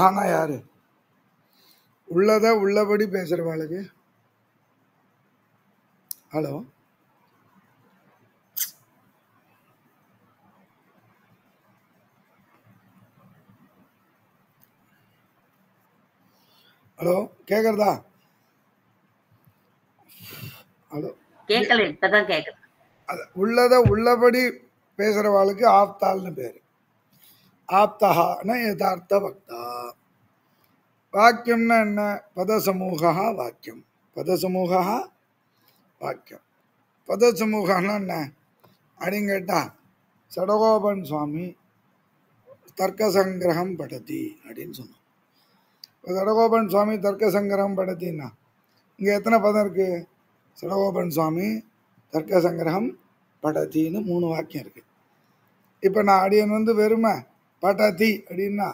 ஆனா யாரு உள்ளத உள்ளபடி பேசுறவாளுக்கு? ஹலோ ஹலோ கேக்குறதா? ஹலோ கேட்கல, இப்பதான் கேக்குது. உள்ளத உள்ளபடி பேசுறவாளுக்கு ஆப்தால்னு பேரு. ஆப்தஹான யதார்த்த பக்தா. வாக்கியம்னா என்ன? பதசமூகா வாக்கியம். பதசமூகா வாக்கியம். பதசமூகம்னா என்ன அப்படின்னு கேட்டா, சடகோபன் சுவாமி தர்க்க சங்கிரகம் படதி அப்படின்னு சொன்னோம். சடகோபன் சுவாமி தர்க்க சங்கிரகம் படத்தின்னா இங்க எத்தனை பதம் இருக்கு? சடகோபன் சுவாமி தர்க்க சங்கிரகம் படத்தின்னு 3 வாக்கியம் இருக்கு. இப்ப நான் அடியன் வந்து வெறுமை படதி அப்படின்னா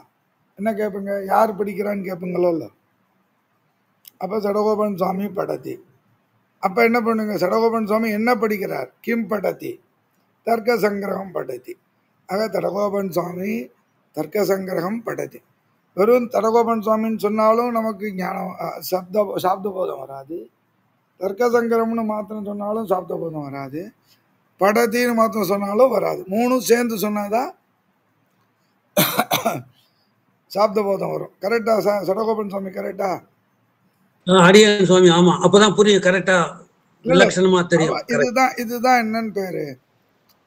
என்ன கேட்பீங்க? யார் படிக்கிறான்னு கேட்பீங்களோ இல்லை? அப்ப சடகோபன் சுவாமி படதி. அப்ப என்ன பண்ணுங்க? சடகோபன் சுவாமி என்ன படிக்கிறார்? கிம் படதி? தர்க்க சங்கிரகம் படதி. ஆக தடகோபன் சுவாமி தர்க்க சங்கிரகம் படதி. வெறும் தடகோபன் சுவாமின்னு சொன்னாலும் நமக்கு ஞானம் சாப்த போதம் வராது. தர்க்க சங்கிரம்னு மாத்திரம் சொன்னாலும் சாப்த போதம் வராது. படத்தின்னு மாத்திரம் சொன்னாலும் வராது. 3 சேர்ந்து சொன்னாதான் சாப்த போதம் வரும். கரெக்டா சடகோபன் சுவாமி? கரெக்டா? அடியன் சுவாமி. ஆமா, அப்பதான் புரியும் கரெக்டா, லட்சணமா தெரியும். இதுதான் என்னன்னு பேரு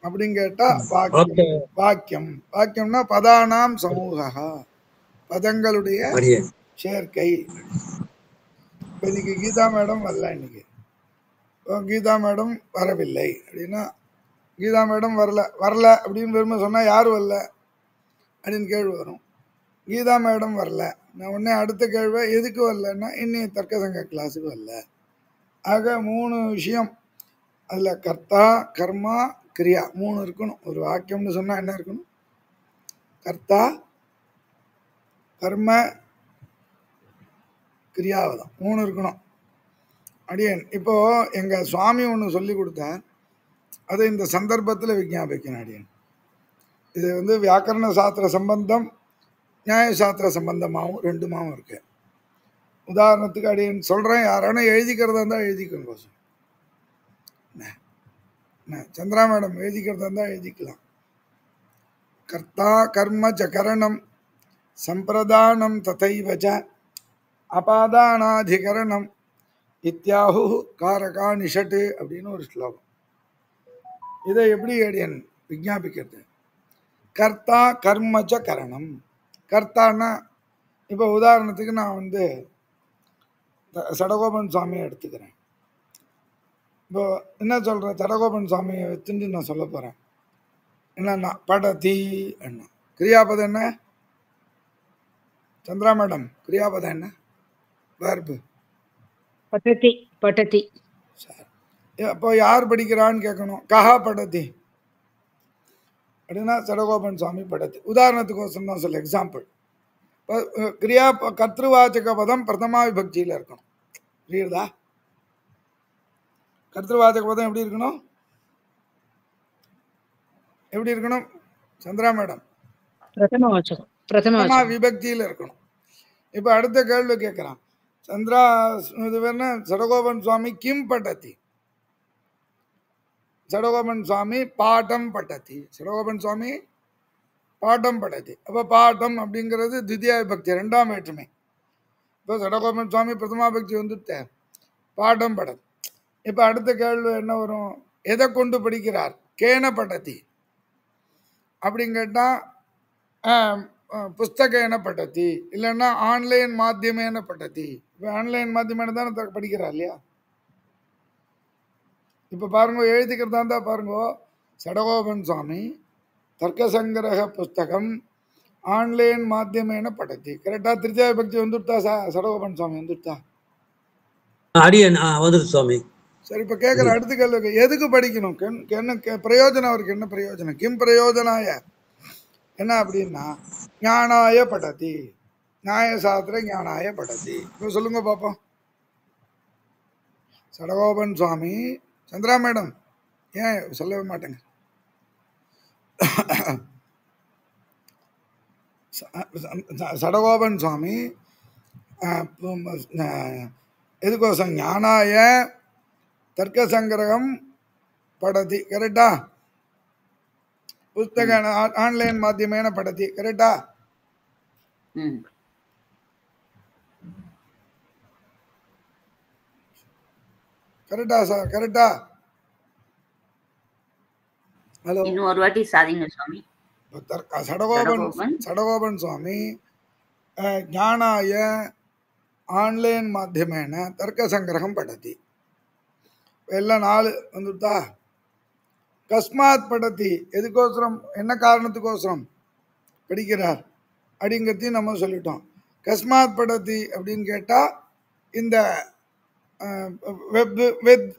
அப்படின்னு கேட்டா வாக்கியம். வாக்கியம் வாக்கியம்னா பதானாம் சமூகா, பதங்களுடைய சேர்க்கை. இன்னைக்கு கீதா மேடம் வரல. இன்னைக்கு கீதா மேடம் வரவில்லை அப்படின்னா கீதா மேடம் வரல அப்படின்னு பெருமை சொன்னா யாரு வரல அப்படின்னு கேள்வி வரும். கீதா மேடம் வரல, நான் உடனே அடுத்த கேள்வி எதுக்கு வரலன்னா இன்னும் தர்க்க சங்க கிளாஸுக்கு வரல. ஆக 3 விஷயம் அதுல கர்த்தா கர்மா கிரியா 3 இருக்கணும். ஒரு வாக்கியம்னு சொன்னா என்ன இருக்கணும்? கர்த்தா கர்ம கிரியாவதம் 3 இருக்கணும். அடியன் இப்போ எங்க சுவாமி ஒன்று சொல்லி கொடுத்தார், அதை இந்த சந்தர்ப்பத்தில் விஞ்ஞாபிக்கணும். அடியன் இது வந்து வியாக்கரண சாஸ்திர சம்பந்தம், நியாய சாஸ்திர சம்பந்தமாகவும் 2மாவும் இருக்கு. உதாரணத்துக்கு அடியன் சொல்றேன், யாரான எழுதிக்கிறதா இருந்தால் எழுதிக்கணும். சந்திரா மேடம் எழுதிக்கிறதா இருந்தால் எழுதிக்கலாம். கர்த்தா கர்ம ச கரணம் சம்பிரதானம் ததைவச்ச அபாதானாதிகரணம் இத்தியாஹு காரகா நிஷட்டு அப்படின்னு ஒரு ஸ்லோகம். இதை எப்படி அடியன் விஞ்ஞாபிக்கிறது? கர்த்தா கர்மச்ச கரணம். கர்த்தான்னா இப்போ உதாரணத்துக்கு நான் வந்து சடகோபன் சுவாமியை எடுத்துக்கிறேன். இப்போ என்ன சொல்கிறேன்? சடகோபன் சுவாமியை வச்சுட்டு நான் சொல்ல போகிறேன். என்னன்னா படதி என்ன கிரியாபதம்? என்ன சந்திரா மேடம் கிரியாபதம்? என்ன வேர்பு? படதி. படதி. சரி, அப்போ யார் படிக்கிறான்னு கேட்கணும். கஹா படதி அப்படின்னா சடகோபன் சுவாமி படதி. உதாரணத்துக்கோசரம் தான் சொல்ல, எக்ஸாம்பிள். கிரியா கர்த்திருவாச்சக பதம் பிரதமா விபக்தியில் இருக்கணும். புரியுதா? கர்த்திருவாச்சக பதம் எப்படி இருக்கணும்? எப்படி இருக்கணும் சந்திரா மேடம்? பிரதமா விபக்தியில் இருக்கணும். இப்ப அடுத்த கேள்வி கேட்கிறான் சந்திரா, இது வேணா சடகோபன் சுவாமி கிம் பட்டதி? சடகோபன் சுவாமி பாட்டம் பட்டதி. சடகோபன் சுவாமி பாட்டம் பட்டதி. அப்ப பாட்டம் அப்படிங்கிறது தித்தியா விபக்தி, 2ஆம் வேற்றுமை. இப்போ சடகோபன் சுவாமி பிரதமா விபக்தி வந்துட்டு பாட்டம் படது. இப்ப அடுத்த கேள்வி என்ன வரும்? எதை கொண்டு படிக்கிறார்? கேன பட்டதி அப்படின்னு கேட்டா புஸ்தகேன பட்டதி, இல்லைன்னா ஆன்லைன் மாத்தியமேன பட்டதி. இப்போ ஆன்லைன் மாத்தியமேன தானே படிக்கிறார் இல்லையா? இப்போ பாருங்க, எழுதிக்கிறதா இருந்தா பாருங்க, சடகோபன் சுவாமி தர்க்க சங்கிரக புஸ்தகம் ஆன்லைன் மாத்தியமேன பட்டதி. கரெக்டா? திருத்தியா விபக்தி வந்துட்டா சடகோபன் சுவாமி வந்துட்டா? சுவாமி. சரி, இப்ப கேட்கிற அடுத்த கேள்வி, எதுக்கு படிக்கணும்? என்ன பிரயோஜனம்? அவருக்கு என்ன பிரயோஜனம்? கிம் பிரயோஜனாய என்ன அப்படின்னா ஞானாய படதி, நியாய சாஸ்திர ஞானாய படதி. இப்போ சொல்லுங்க பாப்போம். சடகோபன் சுவாமி, சந்திரா மேடம் ஏன் சொல்லவே மாட்டேங்க? சடகோபன் சுவாமி எதுக்கோசம் ஞானாய தர்க்க சங்கிரகம் படதி கரெக்டா புஸ்தக ஆன்லைன் மாத்தியமேன படதி கரெக்டா கரெக்டா சார் கரெக்டா ஹலோ இன்னும் ஒரு வாட்டி சாதிங்க சுவாமி சடகோபன் சுவாமி ஞானாய ஆன்லைன் மாத்தியமேன தர்க்க சங்கிரகம் படதி எல்லாம் 4 வந்துட்டா கஸ்மாத் படத்தி எதுக்கோசரம் என்ன காரணத்துக்கோசரம் படிக்கிறார் அப்படிங்கிறதையும் நம்ம சொல்லிட்டோம். கஸ்மாத் படத்தி அப்படின்னு கேட்டால் இந்த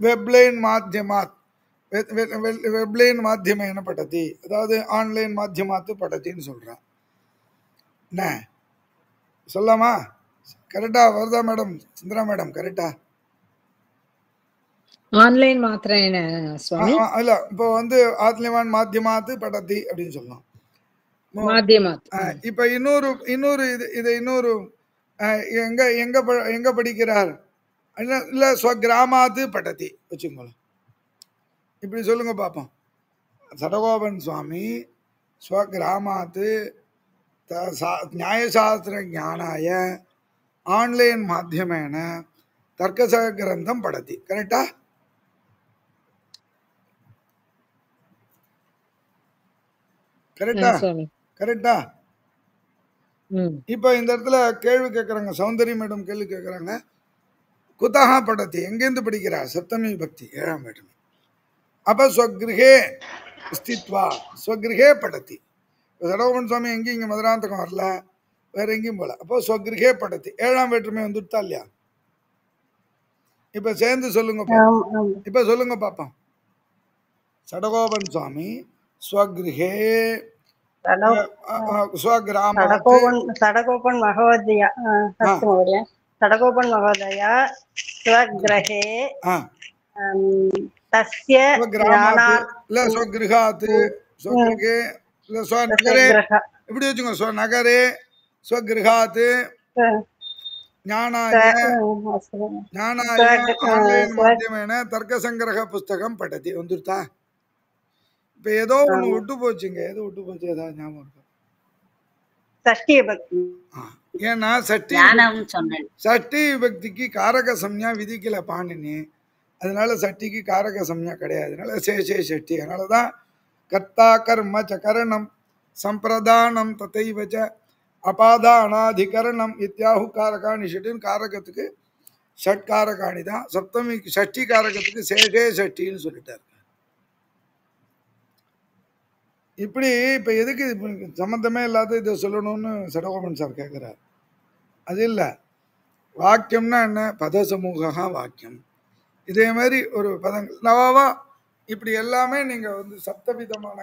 வெப்லைன் மாத்தியமாத் வெப்லைன் மாத்தியமேன படத்தி அதாவது ஆன்லைன் மாத்தியமாத்து படத்தின்னு சொல்கிறேன். என்ன சொல்லாமா? கரெக்டா வருதா மேடம்? சுந்தரா மேடம் கரெக்டா? ஆன்லைன் மாத்திரேன சுவாமி இல்ல இப்போ வந்து ஆத்லிவான் மாத்தியமாத்து படத்தி அப்படின்னு சொல்லலாம். மாத்தியமாத். இப்ப இன்னொரு இது இன்னொரு எங்க படிக்கிறார் இல்ல ஸ்வகிராமாத்து படத்தி வச்சுக்கோங்களேன். இப்படி சொல்லுங்க பாப்போம். சடகோபன் சுவாமி ஸ்வகிராமாத்து நியாயசாஸ்திர ஞானாய ஆன்லைன் மாத்தியமேன தர்க்கச கிரந்தம் படத்தி கரெக்டா? கரெக்டா? கரெக்டா? இப்ப இந்த இடத்துல கேள்வி கேட்கறாங்க, சௌந்தரி மேடம் கேள்வி கேட்கறாங்க, குதஹா படத்தி எங்கேருந்து படிக்கிறார்? சப்தமி பக்தி 7ஆம் வேற்றுமை. அப்ப ஸ்வகிருஹே ஸ்தித்வா ஸ்வகிருஹே படத்தி. சடகோபன் சுவாமி எங்கேயும் இங்க மதுராந்தகம் வரல, வேற எங்கேயும் போல. அப்போ ஸ்வகிருஹே படத்தி 7ஆம் வேற்றுமை வந்துட்டா இல்லையா? இப்ப சேர்ந்து சொல்லுங்க. இப்ப சொல்லுங்க பாப்போம். சடகோபன் சுவாமி ஸ்வகிருஹே சடகோபன் மகோதயா சடகோபன் மகோதயா ஸ்வகிரஹே தஸ்ய ஸ்வகிருஹாத் ஸ்வகிருஹே ஸ்வநகரே இப்படி வச்சுக்கோ. ஸ்வநகரே ஸ்வகிருஹாத் ஞானாய ஆன்லைன் மாத்தியமேன தர்க்க சங்கிரக புஸ்தகம் படத்தி வந்துருத்தா? இப்ப ஏதோ ஒண்ணு விட்டு போச்சுங்க. எது விட்டு போச்சு? ஏதாவது ஞாபகம் இருக்கா? சஷ்டி விபக்தி. ஏன்னா சஷ்டி விபக்திக்கு காரக சம்யா விதிக்கல பாணினி. அதனால சஷ்டிக்கு காரக சம்யா கிடையாது. அதனால சேஷே சஷ்டி. அதனாலதான் கர்த்தா கர்ம ச கரணம் சம்பிரதானம் ததைவச்ச அபாதானாதிகரணம் இத்தியாகு காரகாணி ஷட்டின்னு காரகத்துக்கு ஷட்காரகாணி தான். சப்தமி ஷஷ்டி காரகத்துக்கு சேஷே சஷ்டின்னு சொல்லிட்டாரு. இப்படி இப்ப எதுக்கு சம்பந்தமே இல்லாத இதை சொல்லணும்னு சடகோபன் சார் கேட்கிறார். அது இல்லை. வாக்கியம்னா என்ன? பத சமூக வாக்கியம். இதே மாதிரி ஒரு பதங்கள் நவாவா இப்படி எல்லாமே நீங்க வந்து சப்தவிதமான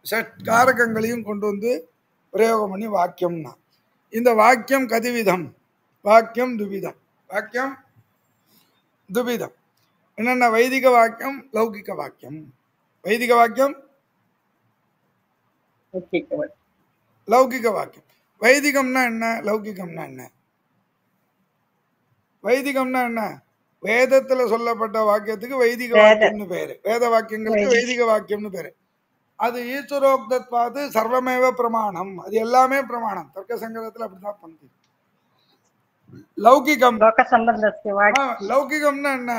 ஷட்காரகங்களையும் கொண்டு வந்து பிரயோகம் பண்ணி வாக்கியம்னா. இந்த வாக்கியம் கதிவிதம், வாக்கியம் துவிதம். வாக்கியம் துவிதம் என்னென்ன? வைதிக வாக்கியம், லௌகிக வாக்கியம். வைதிக வாக்கியம், லௌகிக வாக்கியம். வைதிகம்னா என்ன? லௌகிகம்னா என்ன? வைதிகம்னா என்ன? வேதத்துல சொல்லப்பட்ட வாக்கியத்துக்கு வைதிக வாக்கியம்னு பேரு. வேத வாக்கியங்களுக்கு வைதிக வாக்கியம்னு பேரு. அது ஈஸ்வரோக்தத்வாது சர்வமேவ பிரமாணம். அது எல்லாமே பிரமாணம். தர்க்க சங்கரத்துல அப்படிதான் பண்ணுது. லௌகிகம், லௌகிகம்னா என்ன?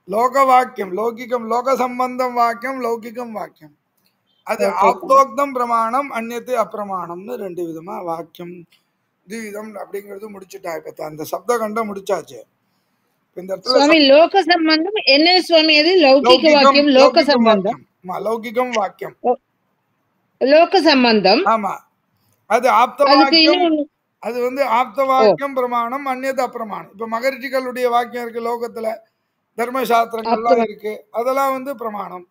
லோக வாக்கியம். லௌகிகம் லோக சம்பந்தம் வாக்கியம், லௌகிகம் வாக்கியம். அது ஆப்தோக்தம் பிரமாணம், அந்நியத்து அப்பிரமாணம்னு 2 விதமா வாக்கியம் திவிதம் அப்படிங்கிறது முடிச்சுட்டா. இப்ப அந்த சப்த கண்டம் முடிச்சாச்சு. இந்த இடத்துல லோக சம்பந்தம் என்ன சுவாமி? அது லௌகிக வாக்கியம், லோக சம்பந்தம். லௌகிகம் வாக்கியம், லோக சம்பந்தம். ஆமா. அது ஆப்த வாக்கியம். அது வந்து ஆப்த வாக்கியம் பிரமாணம், அந்நியத்து அப்பிரமாணம். இப்ப மகரிஷிகளுடைய வாக்கியம் இருக்கு லோகத்துல, தர்மசாஸ்திரங்கள்லாம் இருக்கு, அதெல்லாம் வந்து பிரமாணம்.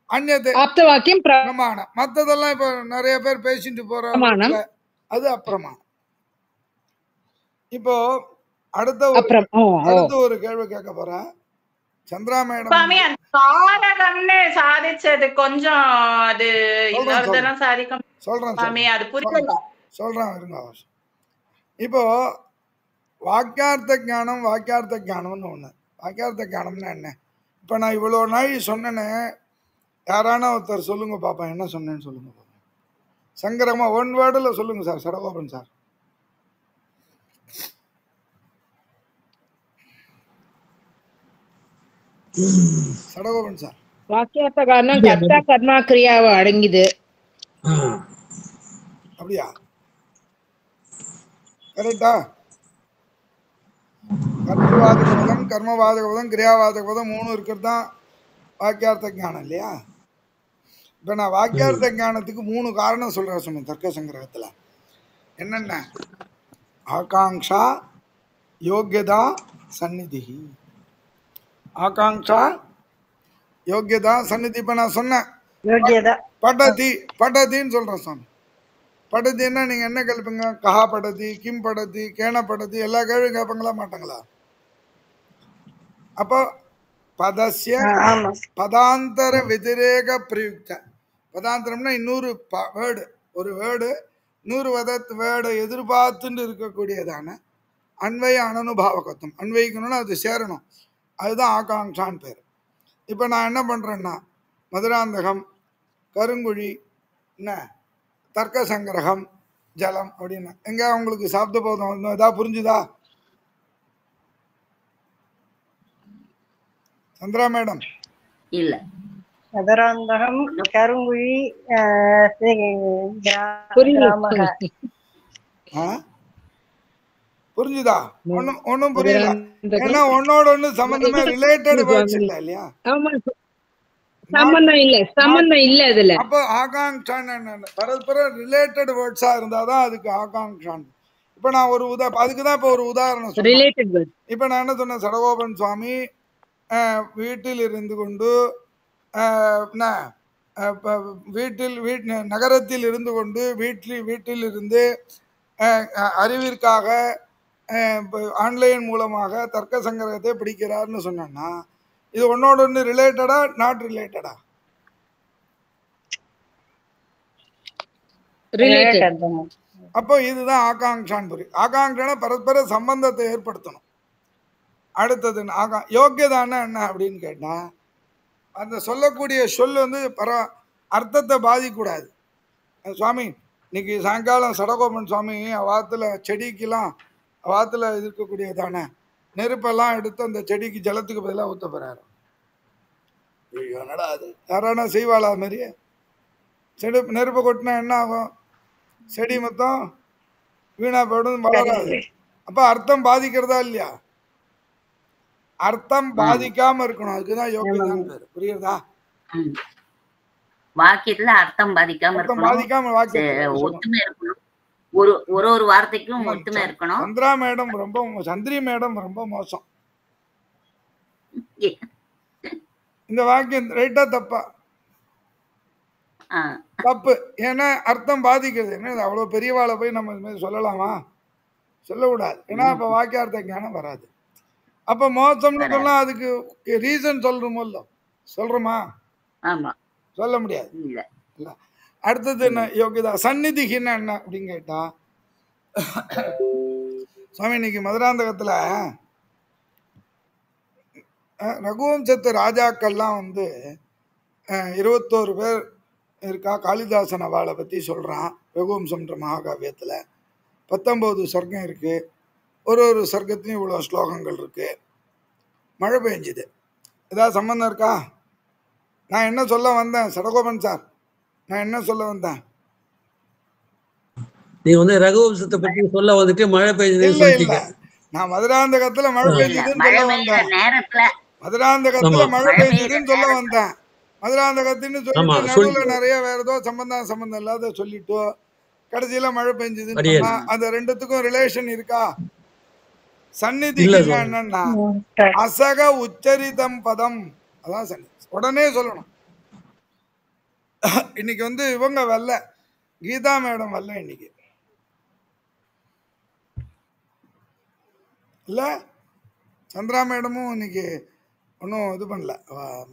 அந்நியத்தை ஆப்த வாக்கியம் பிரமாணம். மற்றதெல்லாம் இப்ப நிறைய பேர் பேசிட்டு போறாங்க, அது அப்பிரமாணம். இப்போ அடுத்த ஒரு கேள்வி கேட்க போறேன். சந்திரா மேடம் காரகம்னு சாதிச்சது கொஞ்சம் அது இன்னொரு தரம் சாதிக்கும் சொல்றேன். அது புரியல. சொல்றேன் இருங்க. இப்போ வாக்கியார்த்த ஞானம்னு ஒண்ணு. வாக்கியார்த்த ஞானம்னா என்ன? இப்ப நான் இவ்வளவு நாள் சொன்னேன்னு யாரான ஒருத்தர் சொல்லுங்க பாப்பா, என்ன சொன்னேன்னு சொல்லுங்க பாப்பா. சங்கரமா ஒன் வேர்டுல சொல்லுங்க sir. Sadagopan sir. Sadagopan sir. வாக்கியார்த்த காரணம் கர்த்தா கர்மா கிரியாவை அடங்கிது. அப்படியா? கரெக்டா? கர்மவாதக பதம், கர்மவாதக பதம், கிரியாவாதக பதம் 3 இருக்கிறது தான் வாக்கியார்த்த ஞானம் இல்லையா? இப்ப நான் வாக்கியார்த்த ஞானத்துக்கு 3 காரணம் சொல்றேன் சொன்னேன் தர்க்க சங்கிரகத்துல. என்னென்ன? ஆகாங்ஷா, யோக்கியதா, சந்நிதி. ஆகாங்ஷா, யோக்கியதா, சந்நிதி. இப்ப நான் சொன்னேன் யோகியதா. படதின்னு சொல்றேன் சுவாமி. படதின்னா நீங்க என்ன கேள்விப்பீங்க? கஹா படதி, கிம் படதி, கேன படதி, எல்லா கேள்வியும் கேட்பாங்களா மாட்டாங்களா? அப்போ பதஸ்ய ஆமா. பதாந்தர வதிரேக பிரயுக்த. பதாந்தரம்னா இன்னொரு வேர்டு, ஒரு வேர்டு இன்னொரு வேர்டை எதிர்பார்த்துட்டு இருக்கக்கூடியதான அன்வய அனனுபாவகத்துவம். அன்வயிக்கணும்னா அது சேரணும், அதுதான் ஆகாங்ஷான்னு பேர். இப்போ நான் என்ன பண்றேன்னா மதுராந்தகம், கருங்குழி, என்ன தர்க்க சங்கிரகம், ஜலம் அப்படின்னு எங்க உங்களுக்கு சாப்த போதும் ஏதாவது புரிஞ்சுதா? சந்திரா மேடம். இல்ல மதுராந்தகம், கருங்குழி, கிராமக. புரிஞ்சுதா? ஒன்னும் புரியல. ஏன்னா ஒன்னோட ஒண்ணு சம்பந்தமே ரிலேட்டட் வேர்ட்ஸ் இல்ல இல்லையா? சம்பந்தம் இல்ல அதுல. அப்போ ஆகாங்ஷான் பரஸ்பரம் ரிலேட்டட் வேர்ட்ஸா இருந்தாதான் அதுக்கு ஆகாங்ஷான். இப்ப நான் ஒரு அதுக்குதான் இப்ப ஒரு உதாரணம் சொன்னேன். இப்ப நான் என்ன சொன்னேன்? சடகோபன் சுவாமி வீட்டில் இருந்து கொண்டு நகரத்தில் இருந்து கொண்டு வீட்டில் இருந்து அறிவிற்காக ஆன்லைன் மூலமாக தர்க்க சங்கிரகத்தை பிடிக்கிறார்னு சொன்னா இது ஒன்னோட ஒன்று ரிலேட்டடா நாட் ரிலேட்டடா? அப்போ இதுதான் ஆகாங்ஷான் புரி. ஆகாங்ஷான பரஸ்பர சம்பந்தத்தை ஏற்படுத்தணும். அடுத்தது யோக்கியதான என்ன அப்படின்னு கேட்டா அந்த சொல்லக்கூடிய சொல் வந்து அர்த்தத்தை பாதிக்கூடாது. சுவாமி இன்னைக்கு சாயங்காலம் சடகோபன் சுவாமி வாத்துல செடிக்கெல்லாம் வாத்துல இருக்கக்கூடியதான நெருப்பெல்லாம் எடுத்து அந்த செடிக்கு ஜலத்துக்கு பதிலாக ஊத்த போறாரு. என்னடா அது? யாரானா செய்வாளா அது மாதிரியே? நெருப்பை கொட்டினா என்ன ஆகும்? செடி மொத்தம் வீணா போயிடும், வளராது. அப்ப அர்த்தம் பாதிக்கிறதா இல்லையா? அர்த்தம் பாதிக்காம இருக்கணும், அதுக்குதான் யோகியதான் பேரு. புரியுறதா? வாக்கியத்துல அர்த்தம் பாதிக்காம இருக்கணும், ஒத்துமை இருக்கணும், ஒரு வார்த்தைக்கும் ஒத்துமை இருக்கணும். சந்திரி மேடம் ரொம்ப மோசம். இந்த வாக்கியம் ரைட்டா தப்பா? தப்பு. ஏன்னா அர்த்தம் பாதிக்கிறது. என்ன அவ்வளவு பெரியவாளை போய் நம்ம சொல்லலாமா? சொல்லக்கூடாது. ஏன்னா அப்ப வாக்கியார்த்த ஞானம் வராது. அப்ப மோசம்னு சொன்னா அதுக்கு ரீசன் சொல்றோமோ? சொல்றோமா? சொல்ல முடியாது. அடுத்தது என்ன? யோகிதா. சந்நிதிகின்னா என்ன அப்படின்னு கேட்டா சுவாமி இன்னைக்கு மதுராந்தகத்துல ரகுவம்சத்து ராஜாக்கள்லாம் வந்து 21 பேர் இருக்கா. காளிதாசன் அவளை பத்தி சொல்றான் ரகுவம்சம்ன்ற மகாகாவியத்துல. 19 சர்க்கம் இருக்கு. ஒரு சர்க்கத்துலையும் இவ்வளோ ஸ்லோகங்கள் இருக்கு. மழை பெஞ்சுது. ஏதாவது சம்பந்தம் இருக்கா? நான் என்ன சொல்ல வந்தேன் சடகோபன் சார்? நான் என்ன சொல்ல வந்தேன்? நீ வந்து ரகுவம்சத்தை பத்தி சொல்ல வந்துட்டு மழை பெய்யுது. இல்ல நான் மதுராந்தகத்துல மழை பெய்யுதுன்னு சொல்ல வந்தேன். மதுராந்தகத்துல மழை பெய்யுதுன்னு சொல்ல வந்தேன். மதுராந்தகத்தின்னு சொல்லிட்டு நடுவுல நிறைய வேற ஏதோ சம்பந்தம் இல்லாத சொல்லிட்டு கடைசியில மழை பெஞ்சதுன்னு சொன்னா அந்த ரெண்டுத்துக்கும் ரிலேஷன் இருக்கா? சந்நிதி என்னன்னா அசக உச்சரிதம் பதம், அதான் சந்நிதி. உடனே சொல்லணும். இன்னைக்கு வந்து இவங்க வரல, கீதா மேடம் வரல இன்னைக்கு இல்ல, சந்திரா மேடமும் இன்னைக்கு ஒன்றும் இது பண்ணல.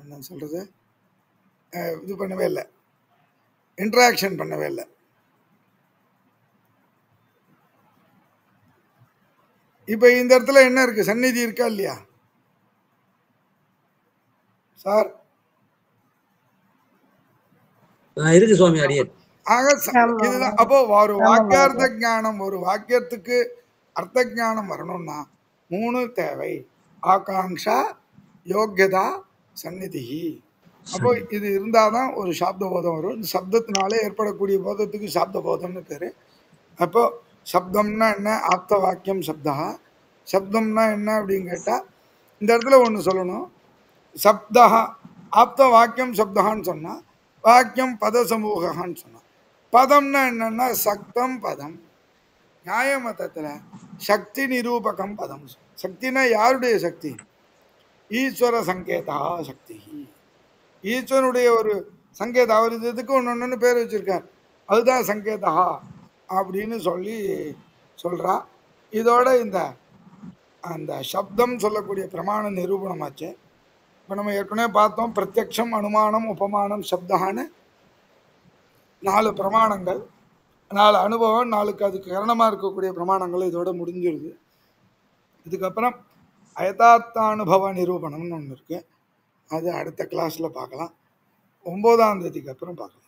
என்ன சொல்றது, இது பண்ணவே இல்லை, இன்ட்ராக்ஷன் பண்ணவே இல்லை. இப்ப இந்த இடத்துல என்ன இருக்கு? சந்நிதி இருக்கா இல்லையா சார்? இருக்கு சுவாமி அடியேன். ஆக இதுதான். அப்போ ஒரு வாக்கியார்த்த ஞானம், ஒரு வாக்கியத்துக்கு அர்த்த ஞானம் வரணும்னா 3 தேவை: ஆகாங்ஷா, யோக்கியதா, சந்நிதி. அப்போ இது இருந்தாதான் ஒரு சாப்த போதம் வரும். இந்த சப்தத்தினாலே ஏற்படக்கூடிய போதத்துக்கு சாப்த போதம்னு பேரு. அப்போ சப்தம்னா என்ன? ஆப்த வாக்கியம் சப்தா. சப்தம்னா என்ன அப்படின்னு கேட்டா இந்த இடத்துல ஒன்று சொல்லணும். சப்தா ஆப்த வாக்கியம் சப்தான்னு சொன்னா, வாக்கியம் பத சமூகான்னு சொன்னா. பதம்னா என்னன்னா சக்தம் பதம். நியாய மதத்துல சக்தி நிரூபகம் பதம். சக்தினா யாருடைய சக்தி? ஈஸ்வர சங்கேதா சக்தி. ஈஸ்வரனுடைய ஒரு சங்கேதம். அவர் இதுக்கு ஒன்று பேர் வச்சிருக்கார். அதுதான் சங்கேதா அப்படின்னு சொல்லி சொல்றா. இதோட இந்த அந்த சப்தம் சொல்லக்கூடிய பிரமாண நிரூபணமாச்சு. இப்போ நம்ம ஏற்கனவே பார்த்தோம், பிரத்யக்ஷம், அனுமானம், உபமானம், சப்தான்னு 4 பிரமாணங்கள், 4 அனுபவம், 4க்கு அதுக்கு காரணமாக இருக்கக்கூடிய பிரமாணங்கள் இதோட முடிஞ்சிருது. இதுக்கப்புறம் அயதார்த்தானுபவ நிரூபணம்னு ஒன்று இருக்கு. அது அடுத்த கிளாஸில் பார்க்கலாம். 9ஆம் தேதிக்கு அப்புறம் பார்க்கலாம்.